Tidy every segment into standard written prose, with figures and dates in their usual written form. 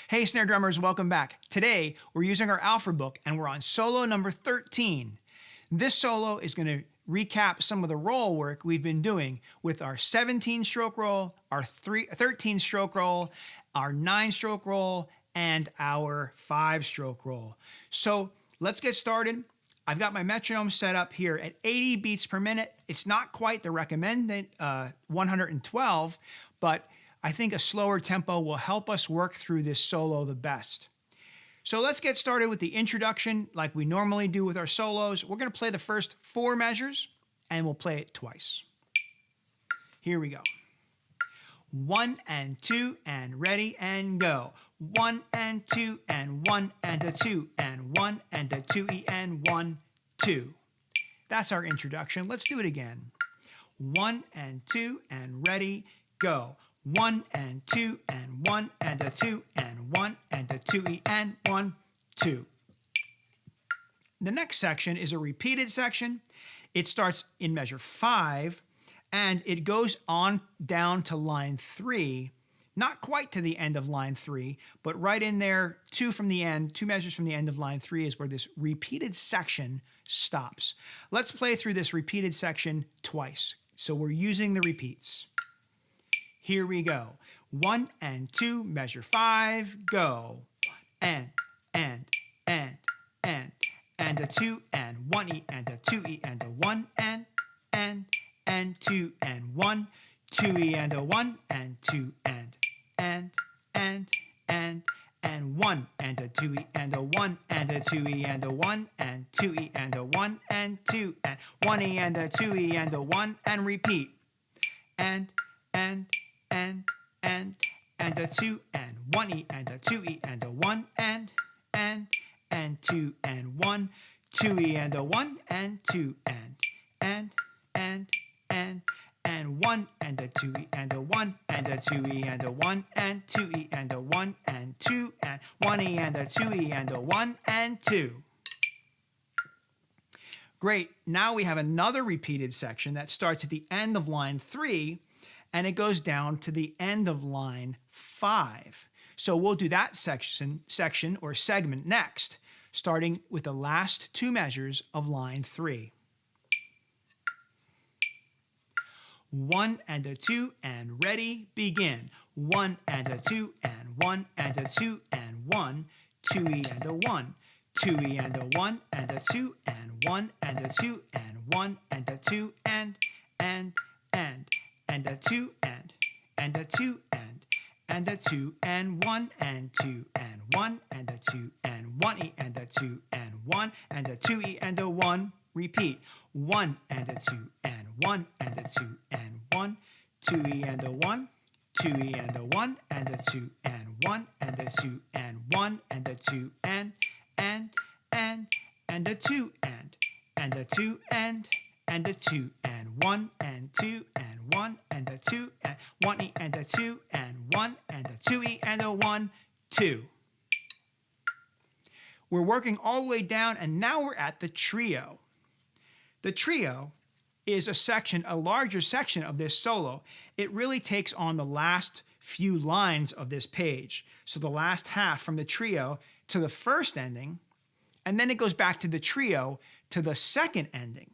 Hey snare drummers, welcome back. Today we're using our Alfred book and we're on solo number 13. This solo is going to recap some of the roll work we've been doing with our 17 stroke roll, our 13 stroke roll, our 9 stroke roll, and our 5 stroke roll. So let's get started. I've got my metronome set up here at 80 beats per minute. It's not quite the recommended 112, but I think a slower tempo will help us work through this solo the best. So let's get started with the introduction like we normally do with our solos. We're going to play the first 4 measures and we'll play it twice. Here we go. 1 and 2 and ready and go. 1 and 2 and 1 and a 2 and 1 and a 2E and 1, 2. That's our introduction. Let's do it again. 1 and 2 and ready, go. 1 and 2 and 1 and a 2 and 1 and a 2E and 1, 2. The next section is a repeated section. It starts in measure 5 and it goes on down to line 3, not quite to the end of line 3, but right in there, 2 from the end, 2 measures from the end of line 3 is where this repeated section stops. Let's play through this repeated section twice. So we're using the repeats. Here we go. 1 and 2, measure 5, go. And a 2 and 1E and a 2E and a 1 and 2 and 1, 2E and a 1 and 2 and 1 and a 2E and a 1 and a 2E and a 1 and 2E and a 1 and 2 and 1E and a 2E and a 1 and repeat. And a 2 and 1E and a 2E and a 1 and 2 and 1, 2E and a 1 and 2 and 1 and a 2E and a 1 and a 2E and a 1 and 2E and a 1 and 2 and 1E and a 2E and a 1 and 2. Great. Now we have another repeated section that starts at the end of line 3 and it goes down to the end of line 5. So we'll do that section or segment next, starting with the last 2 measures of line 3. 1 and a 2 and ready, begin. 1 and a 2 and 1 and a 2 and 1, 2E and a 1, 2E and a 1 and a 2 and 1 and a 2 and 1 and a 2 and a 2 and a 2 and a 2 and 1 and 2 and 1 and a 2 and 1E and a 2 and 1 and a 2E and a 1. Repeat. 1 and a 2 and 1 and a 2 and 1, 2E and a 1, 2E and a 1 and a 2 and 1 and a 2 and 1 and a 2 and a 2 and a 2 and a 2 and 1 and 2 and 1 and a 2 and 1E and a 2 and 1 and a 2E and a 1, 2. We're working all the way down and now we're at the trio. The trio is a larger section of this solo. It really takes on the last few lines of this page. So the last half from the trio to the first ending, and then it goes back to the trio to the second ending.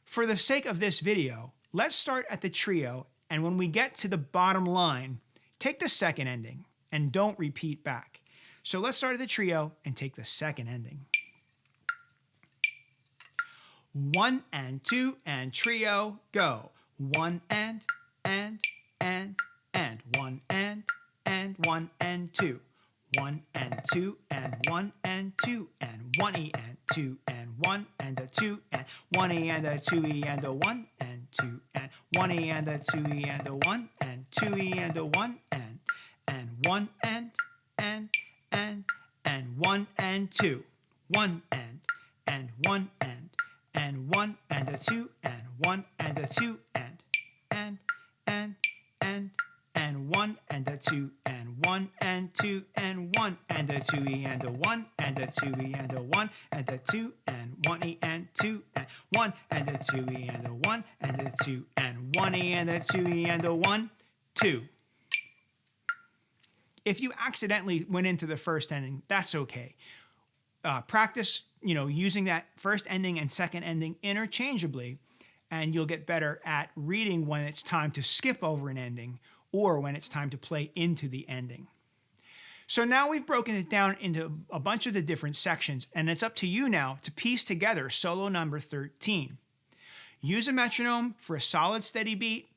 For the sake of this video, let's start at the trio, and when we get to the bottom line, take the second ending and don't repeat back. So let's start at the trio and take the second ending. 1 and 2 and trio, go. 1 and 1 and 1 and 2. 1 and 2 and 1 and 2 and 1E and 2 and 1 and a 2 and 1E and a 2E and a 1 and 2 and 1E and a 2E and a 1 and 2E and a 1 and 1 and 1 and 2. 1 and 1 and 1 and a 2 and 1 and a 2 and 1 and a 2 and 1 and 2 and 1 and a 2E and a 1 and a 2E and a 1 and a 2 and 1E and 2 and 1 and a 2E and a 1 and a 2 and 1E and a 2E and a 1, 2. If you accidentally went into the first ending, that's okay. Practice, using that first ending and second ending interchangeably, and you'll get better at reading when it's time to skip over an ending or when it's time to play into the ending. So now we've broken it down into a bunch of the different sections, and it's up to you now to piece together solo number 13. Use a metronome for a solid steady beat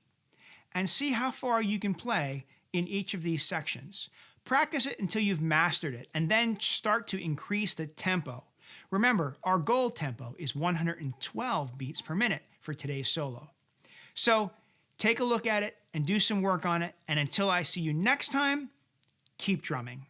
and see how far you can play in each of these sections. Practice it until you've mastered it, and then start to increase the tempo. Remember, our goal tempo is 112 beats per minute for today's solo. So take a look at it and do some work on it, and until I see you next time, keep drumming.